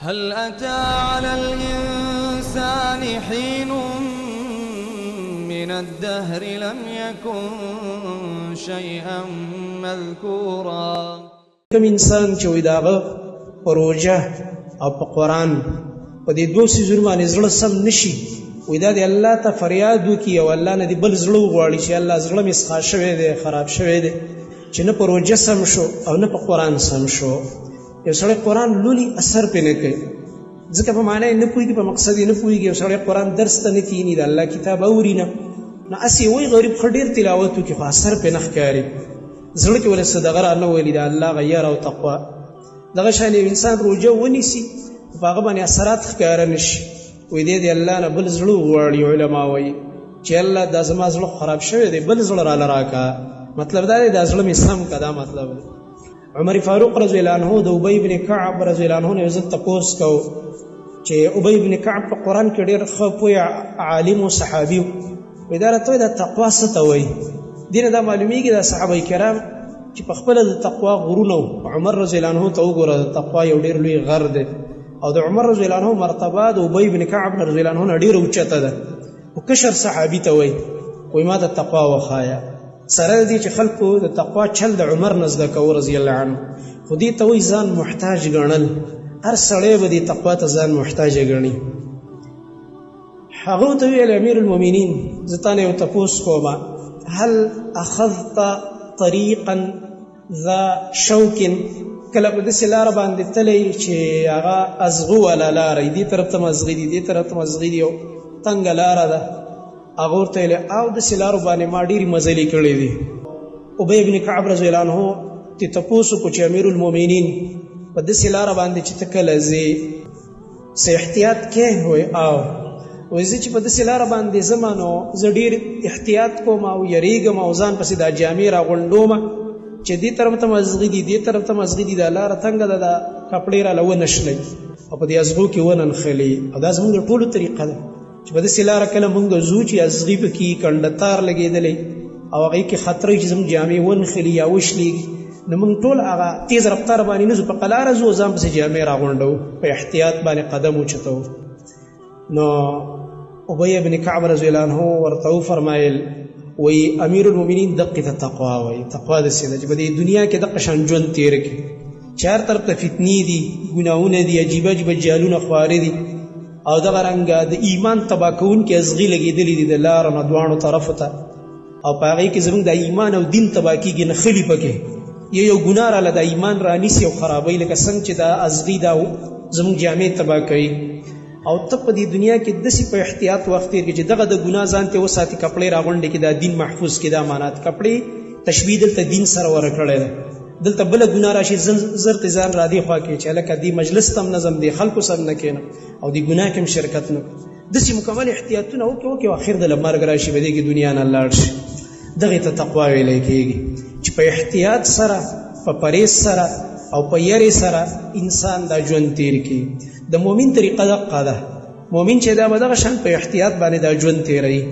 هل أتى على الإنسان حين من الدهر لم يكن شيئا مذكورا. کوم انسان چې وي د هغه په روژه او په قرآن په دې دوو څیزونو باندې زړه سم نشي، وایي دا د الله ته فریاد وکړي او الله نه دې بل زړه وغواړي چې الله زړه مې سخا شوی دی، خراب شوی دی، چې نه په روژه سم شو او نه په قرآن سم شو. یو سړی قرآن لولي اثر پې نه کوي، ځکه په معنی یې نه پوهېږي، په مقصد یې نه پوهېږي. یو سړی قرآن درس ته نه کښېني، د الله کتاب اوري نه، نو هسې وایي غریب ښه ډېر تلاوت وکړي خو اثر پې نه ښکاري، زړه کې ولې څه دغه را نه ویلي د الله غیر او تقوا. دغه شان یو انسان روژه ونیسي په هغه باندې اثرات ښکاره نه شي، وایي دی د الله نه بل زړه وغواړي. علما وایي چې الله دا زما زړه خراب شوی دی، بل زړه راله راکړه. مطلب دا دی دا زړه مې سم کړه، دا مطلب دی. عمر فاروق رضی الله عنه د ابی بن کعب رضی الله عنه نه یو ځل تپوس کو چې ابی بن کعب په قرآن کې ډېر ښه پوه عالم و صحابي و، وایي دا راته وایي دا تقوا څه ته وایي؟ دې نه دا معلومیږي دا صحابه کرام چې په خپله د تقوا غرونه و. عمر رضی الله عنه ته وګوره، د تقوا یو ډېر لوی غر دی، او د عمر رضی الله عنه مرتبه د ابی بن کعب رضی الله عنه نه ډېره اوچته ده. خو کشر صحابي ته وایي ما د تقوا وښایه. سره دې چې خلکو د تقوا چل د عمر نه زده کوو رضی الله عنه، خو دې ته وایي ځان محتاج ګڼل. هر سړی به دې تقوا ته ځان محتاج ګڼي. هغه ته ویل امیر المؤمنین زه تا نه یو تپوس کوم، هل اخذت طریقا ذا شوک، کله په داسې لاره باندې تللی چې هغه ازغو والا لاره وي، دې طرف ته مزغي دي، دې طرف ته مزغي دي، او تنګه لاره ده. هغه ورته ویلې او داسې لارو باندې ما ډېرې مزلې کړې دي. ابی بن کعب رضی الله عنه ته تپوس وکړو چې امیر المؤمنین په داسې لاره باندې چې ته کله ځې څه احتیاط کې وایي او وایي زه چې په داسې لاره باندې ځم نو زه ډېر احتیاط کوم او یریږم او ځان پسې دا جامې راغونډوم چې دې طرف ته مزغي دي، دې طرف ته مزغي دي، دا لاره تنګه ده، دا کپړې راله ونښلئ او په دې ازغو کې وننښلي. او دا زموږ د ټولو طریقه ده چې په داسې لاره کله مونږ ځو چې ازغي پکې کنډتار لګېدلی او هغې کې خطره چې زموږ جامې ونښلي یا وشلېږي، نو مونږ ټول هغه تیز رفتار باندې نه ځو، په قلاره ځو، ځان پسې جامې راغونډو، په احتیاط باندې قدم اوچتو. نو ابی بن کعب رضی الله عنه ورته وفرمایل وایي امیر المؤمنین دقې ته تقوا وایي. تقوا داسې ده چې په دې دنیا کې دقه شان ژوند تېره کړي چې هر طرف ته فتنې دي، ګناهونه دي، عجیبه عجیبه جالونه خوارې دي، او دغه رنګه د ایمان تباه کوونکې ازغي لګېدلې دي د لارو نه دواړو طرفو ته، او په هغې کې زموږ د ایمان او دین تباه کېږي، نښلي پکې یو ګناه راله د ایمان رانیسي او خرابوي، لکه څنګه چې دا ازغي دا زموږ جامې تباه کوي. او ته په دې دنیا کې داسې په احتیاط وخت تېر کړي چې دغه د ګناه ځان ته وساتي، کپړې راغونډې کړي، دا دین محفوظ کړي. دا معنات کپړې تشبیه دلته دین سره ورکړی ده. دلته بله ګناه راشي زر ته ځان را دې خوا کړي چې هلکه دې مجلس ته هم نظم دی، خلکو سره نه کښېنم او دې ګناه کې هم شرکت نه کړو. داسې مکمل احتیاطونه وکړي او اخر د له مرګ راشي، په دې کې دنیا نه لاړ شي. دغې ته تقوا ویلی کېږي چې په احتیاط سره، په پرهیز سره او په یرې سره انسان دا ژوند تېر کړي. د مؤمن طریقه دقه ده، مؤمن چې دا به دغه شان په احتیاط باندې دا ژوند تېروي.